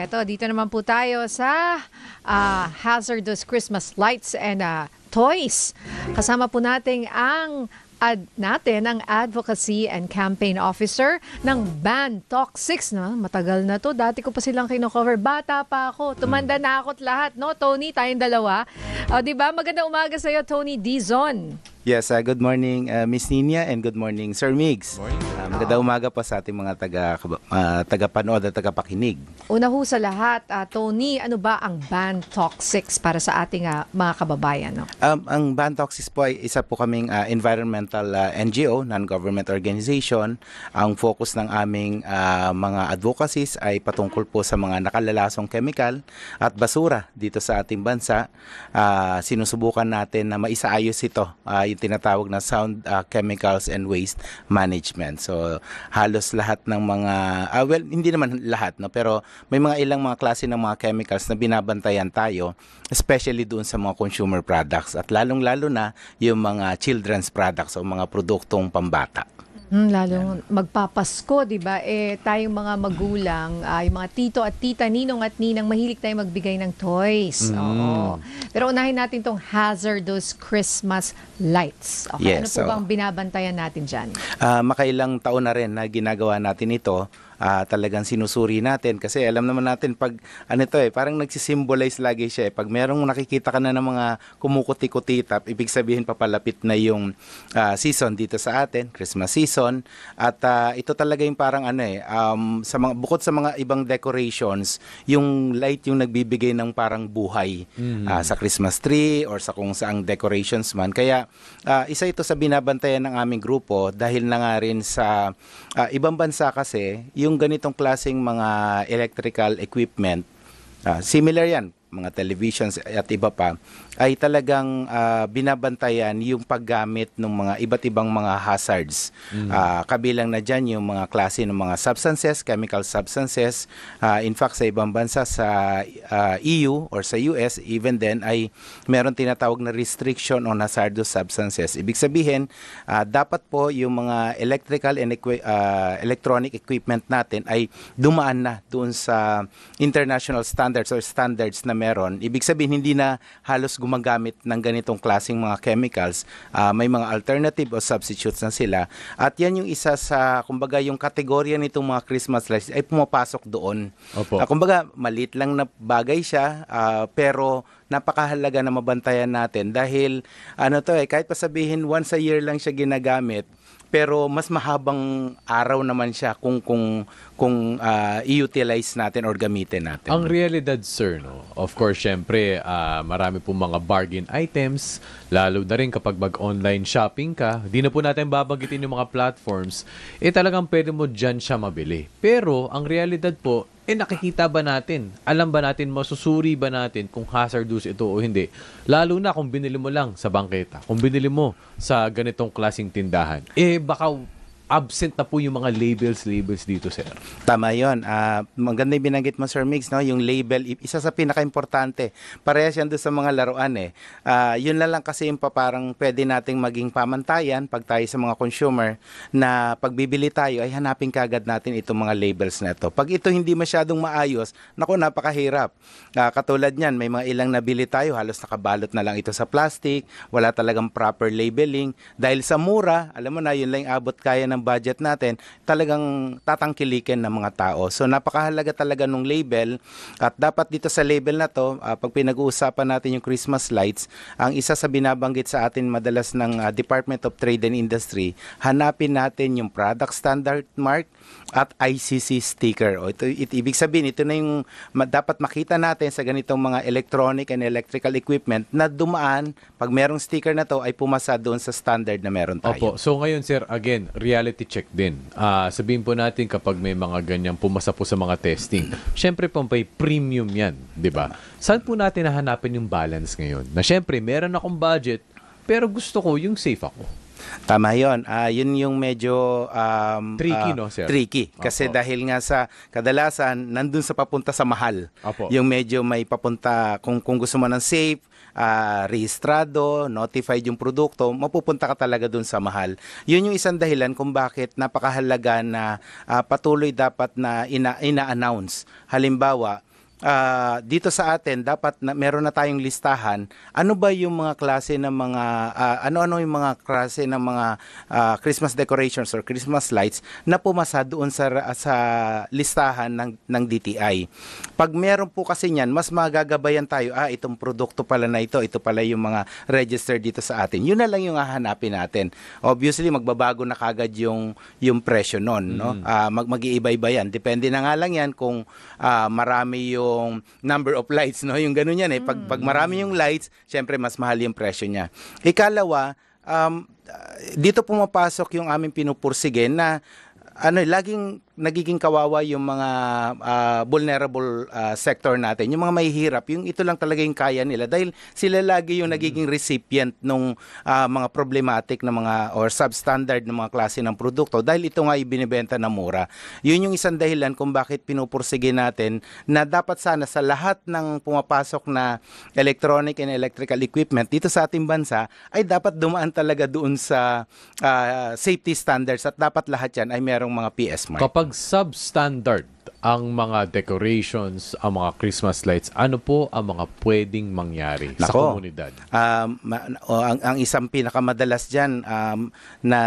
Eto, dito naman po tayo sa hazardous Christmas lights and toys. Kasama po natin ang Advocacy and Campaign Officer ng Ban Talk 6. No? Matagal na to. Dati ko pa silang kino-cover. Bata pa ako. Tumanda na ako't lahat. No? Tony, tayong dalawa. Diba? Magandang umaga sa'yo, Tony Dizon. Yes, good morning Miss Nina and good morning Sir Migs. Magandang umaga po sa ating mga tagapanood at tagapakinig. Una ho sa lahat, Tony, ano ba ang Ban Talk 6 para sa ating mga kababayan? No? Ang Ban Talk 6 po ay isa po kaming environmental NGO, non-government organization. Ang focus ng aming mga advocacies ay patungkol po sa mga nakalalasong chemical at basura dito sa ating bansa. Sinusubukan natin na maisaayos ito, yung tinatawag na sound chemicals and waste management. So halos lahat ng mga well, hindi naman lahat, no, pero may mga ilang mga klase ng mga chemicals na binabantayan tayo, especially doon sa mga consumer products at lalong-lalo na yung mga children's products o mga produktong pambata. Lalong magpapasko, di ba? Tayong mga magulang, yung mga tito at tita, ninong at ninang, mahilig tayong magbigay ng toys. Oo. Pero unahin natin tong hazardous Christmas lights. Okay, yes, ano po bang binabantayan natin dyan? Makailang taon na rin na ginagawa natin ito. Talagang sinusuri natin kasi alam naman natin pag parang nagsisimbolize lagi siya. Pag merong nakikita ka na ng mga kumukuti-kutitap, ibig sabihin papalapit na yung season dito sa atin, Christmas season. At ito talaga yung parang sa mga, bukod sa mga ibang decorations, yung light yung nagbibigay ng parang buhay sa Christmas tree or sa kung saang decorations man. Kaya isa ito sa binabantayan ng aming grupo dahil na nga rin sa ibang bansa kasi yung ganitong klaseng mga electrical equipment, similar yan, mga televisions at iba pa, ay talagang binabantayan yung paggamit ng mga iba't ibang mga hazards. Kabilang na dyan yung mga klase ng mga substances, chemical substances. In fact, sa ibang bansa, sa EU or sa US, even then, ay meron tinatawag na restriction on hazardous substances. Ibig sabihin, dapat po yung mga electrical and electronic equipment natin ay dumaan na doon sa international standards or standards na meron. Ibig sabihin, hindi na halos gumagamit ng ganitong klaseng mga chemicals. May mga alternative o substitutes na sila. At yan yung isa sa, kumbaga, yung kategorya nitong mga Christmas lights ay pumapasok doon. Kumbaga, maliit lang na bagay siya, pero napakahalaga na mabantayan natin dahil kahit pa sabihin once a year lang siya ginagamit, pero mas mahabang araw naman siya kung i-utilize natin or gamitin natin. Ang realidad, sir, no? Of course, syempre, marami pong mga bargain items, lalo na rin kapag mag-online shopping ka, di na po natin babanggitin yung mga platforms, talagang pwede mo dyan siya mabili. Pero, ang realidad po, nakikita ba natin? Alam ba natin, masusuri ba natin kung hazardous ito o hindi? Lalo na kung binili mo lang sa bangketa, kung binili mo sa ganitong klaseng tindahan, baka absent na po yung mga labels dito, sir. Tama yun. Maganda yung binanggit mo, Sir Migs, no? Yung label, isa sa pinaka-importante. Parehas yan doon sa mga laruan Yun na lang kasi yung parang pwede nating maging pamantayan pag tayo sa mga consumer na pagbibili tayo ay hanapin kagad natin itong mga labels na ito. Pag ito hindi masyadong maayos, naku, napakahirap. Katulad niyan, may mga ilang nabili tayo, halos nakabalot na lang ito sa plastic, wala talagang proper labeling. Dahil sa mura, alam mo na, yun lang abot kaya ng budget natin, talagang tatangkilikin ng mga tao. So napakahalaga talaga nung label at dapat dito sa label na to, pag pinag-uusapan natin yung Christmas lights, ang isa sa binabanggit sa atin madalas ng Department of Trade and Industry, hanapin natin yung product standard mark at ICC sticker. Ito ibig sabihin, ito na yung dapat makita natin sa ganitong mga electronic and electrical equipment na dumaan, pag merong sticker na to ay pumasa doon sa standard na meron tayo. Opo. So ngayon, sir, again, reality check din. Sabihin po natin kapag may mga ganyan pumasa po sa mga testing, syempre po may premium yan, di ba? Saan po natin nahanapin yung balance ngayon? Na syempre, meron akong budget, pero gusto ko yung safe ako. Tama yun. Yun yung medyo tricky, no, sir? Tricky. Kasi dahil nga sa kadalasan, nandun sa papunta sa mahal. Opo. Yung medyo may papunta, kung gusto mo ng safe, rehistrado, notified yung produkto, mapupunta ka talaga dun sa mahal. Yun yung isang dahilan kung bakit napakahalaga na patuloy dapat na ina-announce. Halimbawa, dito sa atin dapat meron na tayong listahan ano ba yung mga klase ng mga ano-ano yung mga klase ng mga Christmas decorations or Christmas lights na pumasa doon sa listahan ng DTI. Pag meron po kasi niyan, mas magagabayan tayo, itong produkto pala na ito pala yung mga registered dito sa atin. Yun na lang yung hahanapin natin. Obviously, magbabago na kagad yung presyo nun, no? Mag-iiba-iba yan. Depende na nga lang yan kung marami yung number of lights, no? Yung ganun yan eh. Pag marami yung lights, syempre mas mahal yung presyo niya. Ikalawa, dito pumapasok yung aming pinupursige na laging nagiging kawawa yung mga vulnerable sector natin, yung mga mahihirap, yung ito lang talaga yung kaya nila dahil sila lagi yung nagiging recipient ng mga problematic na mga or substandard na mga klase ng produkto dahil ito nga ibinibenta na mura. Yun yung isang dahilan kung bakit pinupursige natin na dapat sana sa lahat ng pumapasok na electronic and electrical equipment dito sa ating bansa ay dapat dumaan talaga doon sa safety standards at dapat lahat yan ay merong mga PS mark. Kapag substandard ang mga decorations, ang mga Christmas lights, ano po ang mga pwedeng mangyari sa komunidad? Ang isang pinakamadalas dyan na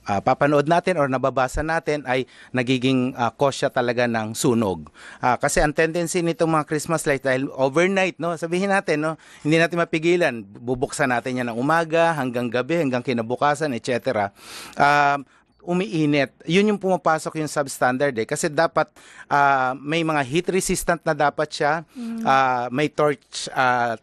papanood natin or nababasa natin ay nagiging kosya talaga ng sunog. Kasi ang tendency nitong mga Christmas lights dahil overnight, no, sabihin natin, no, hindi natin mapigilan, bubuksan natin yan ng umaga hanggang gabi, hanggang kinabukasan, etc. Umiinit. Yun yung pumapasok yung substandard kasi dapat may mga heat resistant na dapat siya. May torch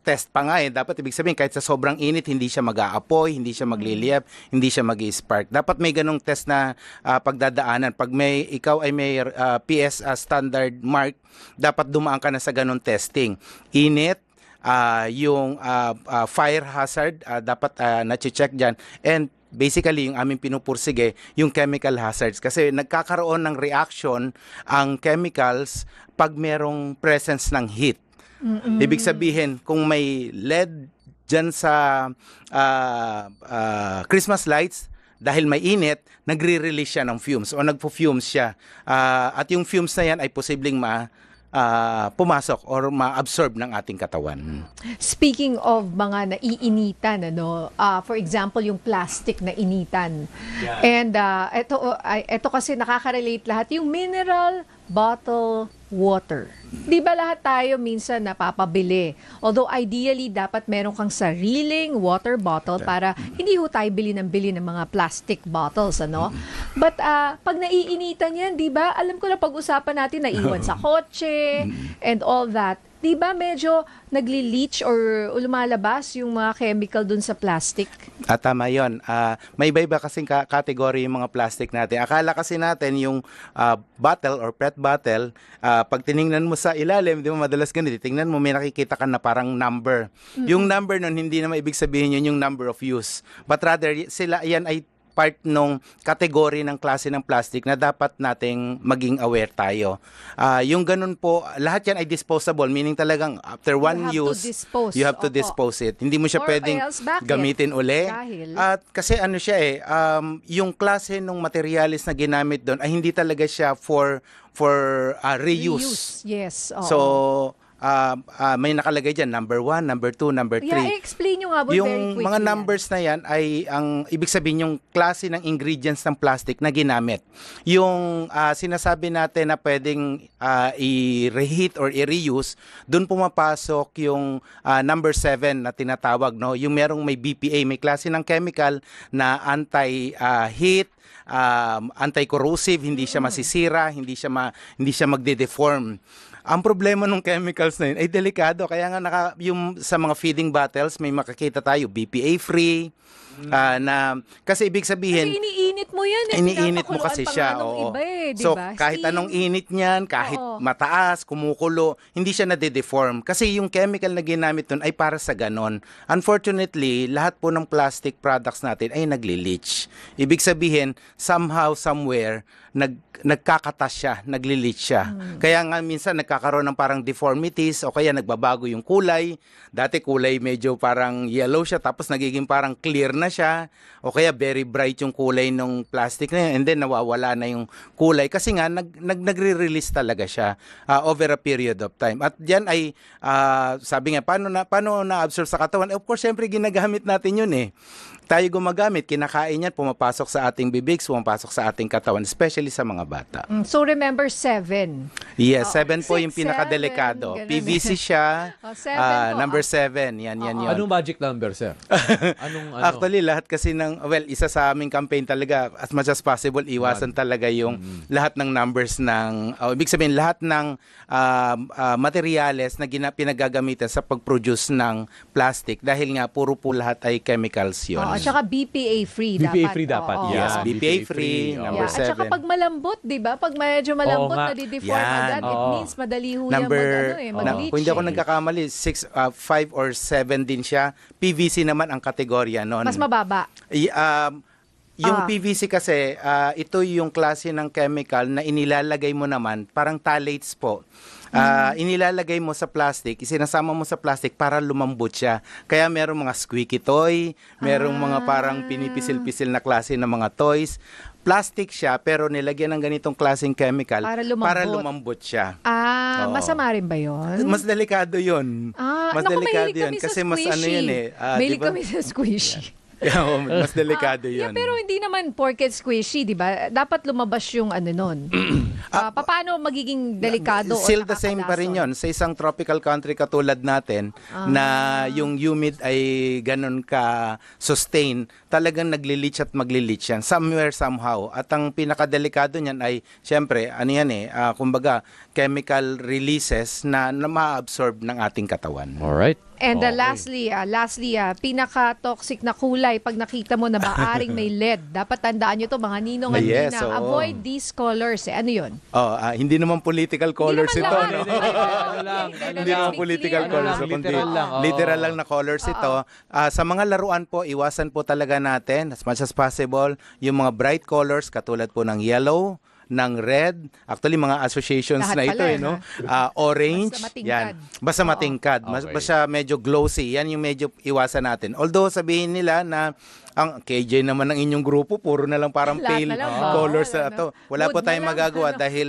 test pa nga dapat ibig sabihin kahit sa sobrang init hindi siya mag-aapoy, hindi siya magliliyab, hindi siya mag-spark. Dapat may ganong test na pagdadaanan. Pag ikaw ay may PS standard mark, dapat dumaan ka na sa ganong testing. Init, yung fire hazard dapat na-check dyan, and basically, yung aming pinupursige, yung chemical hazards. Kasi nagkakaroon ng reaction ang chemicals pag merong presence ng heat. Ibig sabihin, kung may lead dyan sa Christmas lights, dahil may init, nagre-release siya ng fumes o nagpo-fumes siya. At yung fumes na yan ay posibleng pumasok or ma-absorb ng ating katawan. Speaking of mga naiinitan, for example, yung plastic na initan. Yeah. And ito kasi nakaka-relate lahat, yung mineral bottle water. Di ba lahat tayo minsan napapabili? Although ideally, dapat meron kang sariling water bottle para hindi ho tayo bili ng mga plastic bottles, ano? But pag naiinitan yan, di ba? Alam ko na pag-usapan natin, naiwan sa kotse and all that. Di ba medyo nagli-leach or lumalabas yung mga chemical dun sa plastic? Tama yun. May iba-iba kasing category yung mga plastic natin. Akala kasi natin yung bottle or PET bottle, pag tiningnan mo sa ilalim, di mo madalas ganito, tingnan mo, may nakikita ka na parang number. Yung number nun, hindi naman ibig sabihin yun yung number of use. But rather, yan ay part nung kategory ng klase ng plastic na dapat nating maging aware tayo. Yung ganun po, lahat yan ay disposable, meaning talagang after one use, you have to dispose it. Hindi mo siya pwedeng gamitin uli. At kasi ano siya yung klase ng materialis na ginamit doon ay hindi talaga siya for reuse. Yes. So, may nakalagay dyan, number 1, number 2, number 3. Yeah, explain nyo nga very quickly. Yung mga numbers na yan ay ang ibig sabihin yung klase ng ingredients ng plastic na ginamit. Yung sinasabi natin na pwedeng i-reheat or i-reuse, dun pumapasok yung number 7 na tinatawag, no? Yung merong may BPA, may klase ng chemical na anti-heat, anti-corrosive, hindi siya masisira, hindi siya magde-deform. Ang problema ng chemicals na yun ay delikado. Kaya nga yung sa mga feeding bottles, may makikita tayo BPA-free. Kasi ibig sabihin, kasi iniinit mo yan. Iniinit mo kasi siya. Iba so, diba? kahit anong init niyan, kahit mataas, kumukulo, hindi siya nade-deform. Kasi yung chemical na ginamit nun ay para sa ganon. Unfortunately, lahat po ng plastic products natin ay nagli-leach. Ibig sabihin, somehow, somewhere, nagkakatas siya, naglilit siya. Kaya nga minsan nagkakaroon ng parang deformities o kaya nagbabago yung kulay. Dati kulay medyo parang yellow siya tapos nagiging parang clear na siya o kaya very bright yung kulay ng plastic na yun and then nawawala na yung kulay kasi nga nagre-release talaga siya over a period of time. At yan ay sabi nga paano na-absorb sa katawan? Of course, syempre ginagamit natin yun eh. Tayo gumagamit, kinakain yan, pumapasok sa ating bibig, pumapasok sa ating katawan, especially sa mga bata. So remember 7. Yes, 7 po 6, yung pinakadelikado. 7, ganun. PVC siya, 7 po. number 7, yan yun. Anong magic number, sir? Anong Actually, lahat kasi isa sa aming campaign talaga, as much as possible, iwasan talaga yung lahat ng numbers ng, ibig sabihin, lahat ng materyales na pinagagamitan sa pag-produce ng plastic dahil nga puro po lahat ay chemicals yun. At saka BPA-free dapat. BPA-free dapat, Oo. Yes, Yeah, BPA-free, BPA-free, number At saka 7. pag malambot, di ba? Pag medyo malambot, nga. nadideform Yan. agad, it Oo. means madali ho yan Number, mag-leach. kung hindi ako nagkakamali, 5 or 7 din siya. PVC naman ang kategorya noon. Mas mababa. Yung PVC kasi, ito yung klase ng chemical na inilalagay mo naman, parang phthalates po. Inilalagay mo sa plastic, isinasama mo sa plastic para lumambot siya. Kaya merong mga squeaky toy, merong mga parang pinipisil-pisil na klase ng mga toys. Plastic siya pero nilagyan ng ganitong klaseng chemical Para lumambot. lumambot siya. Oo. Masama rin ba yun? Mas delikado 'yun. Mas naku, delikado mahilig 'yun kami sa kasi mas ano squishy. 'yun eh. Mahilig diba? kami sa squishy. Yeah, mas delikado 'yun. Pero hindi naman porket squishy, di ba? Dapat lumabas yung ano nun. Paano magiging delikado? Still the same pa rin yun. Sa isang tropical country katulad natin, na yung humid ay ganun ka-sustain, talagang nagli-leach at magli-leach yan. Somewhere, somehow. At ang pinakadelikado niyan ay, syempre, ano yan kumbaga, chemical releases na ma-absorb ng ating katawan. Alright. And Okay. lastly, pinaka-toxic na kulay pag nakita mo na maaring may lead. Dapat tandaan nyo to mga ninong at Yes, ninang. oo. Avoid these colors. Ano yun? Hindi naman political colors naman ito. lahat. No? Ano lang. Hindi naman political Ano colors. lang, kundi literal lang, oo. literal lang na colors ito. Sa mga laruan po, iwasan po talaga natin as much as possible yung mga bright colors katulad po ng yellow, ng red, actually mga associations Lahat na ito pala, no. Orange, Basta matingkad. yan. Basta matingkad, Okay. basta medyo glossy. Yan yung medyo iwasan natin. Although sabihin nila na ang KJ naman ng inyong grupo, puro na lang parang Lahat pale na lang, colors bawal, na to. Wala Mood po na tayong lang, magagawa ano. dahil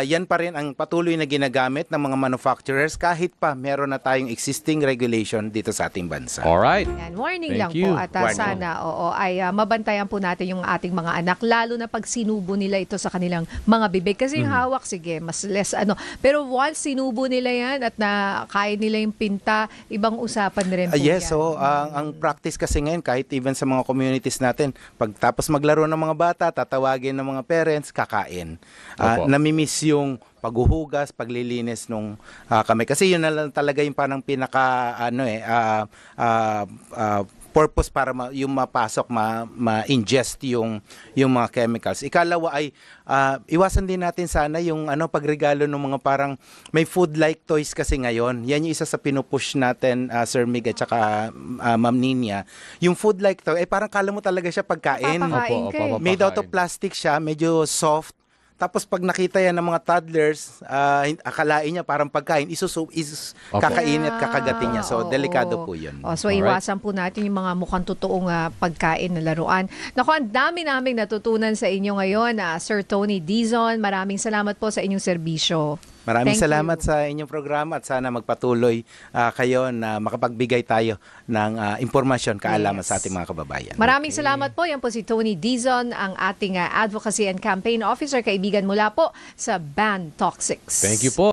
yan pa rin ang patuloy na ginagamit ng mga manufacturers kahit pa meron na tayong existing regulation dito sa ating bansa. Alright. Yan, warning Thank lang you. po at Warning. sana ay mabantayan po natin yung ating mga anak lalo na pag sinubo nila ito sa kanilang mga bibig kasi yung hawak sige mas less pero once sinubo nila yan at nakain nila yung pinta ibang usapan na rin po Yes, yan. so ang practice kasi ngayon kahit even sa mga communities natin, pagtapos maglaro ng mga bata, tatawagin ng mga parents, kakain. Opo. Namimiss yung paghuhugas, paglilinis nung kamay. Kasi yun na lang talaga yung parang pinaka purpose para yung mapasok, ma-ingest yung mga chemicals. Ikalawa ay iwasan din natin sana yung pagregalo ng mga parang may food-like toys kasi ngayon. Yan yung isa sa pinupush natin, Sir Mig at saka Ma'am Ninya. Yung food-like toy, parang kala mo talaga siya pagkain. Papakain ka eh. Made out of plastic siya, medyo soft. Tapos pag nakita yan ng mga toddlers, akalain niya parang pagkain, kakain at kakagatin niya. So, Oo. delikado po yun. So iwasan po natin yung mga mukhang totoong pagkain na laruan. Naku, ang dami naming natutunan sa inyo ngayon, Sir Tony Dizon. Maraming salamat po sa inyong serbisyo. Maraming Thank salamat you. sa inyong programa at sana magpatuloy kayo na makapagbigay tayo ng impormasyon, kaalaman Yes. sa ating mga kababayan. Maraming salamat po. Yan po si Tony Dizon, ang ating Advocacy and Campaign Officer, kaibigan mula po sa Ban Toxics. Thank you po.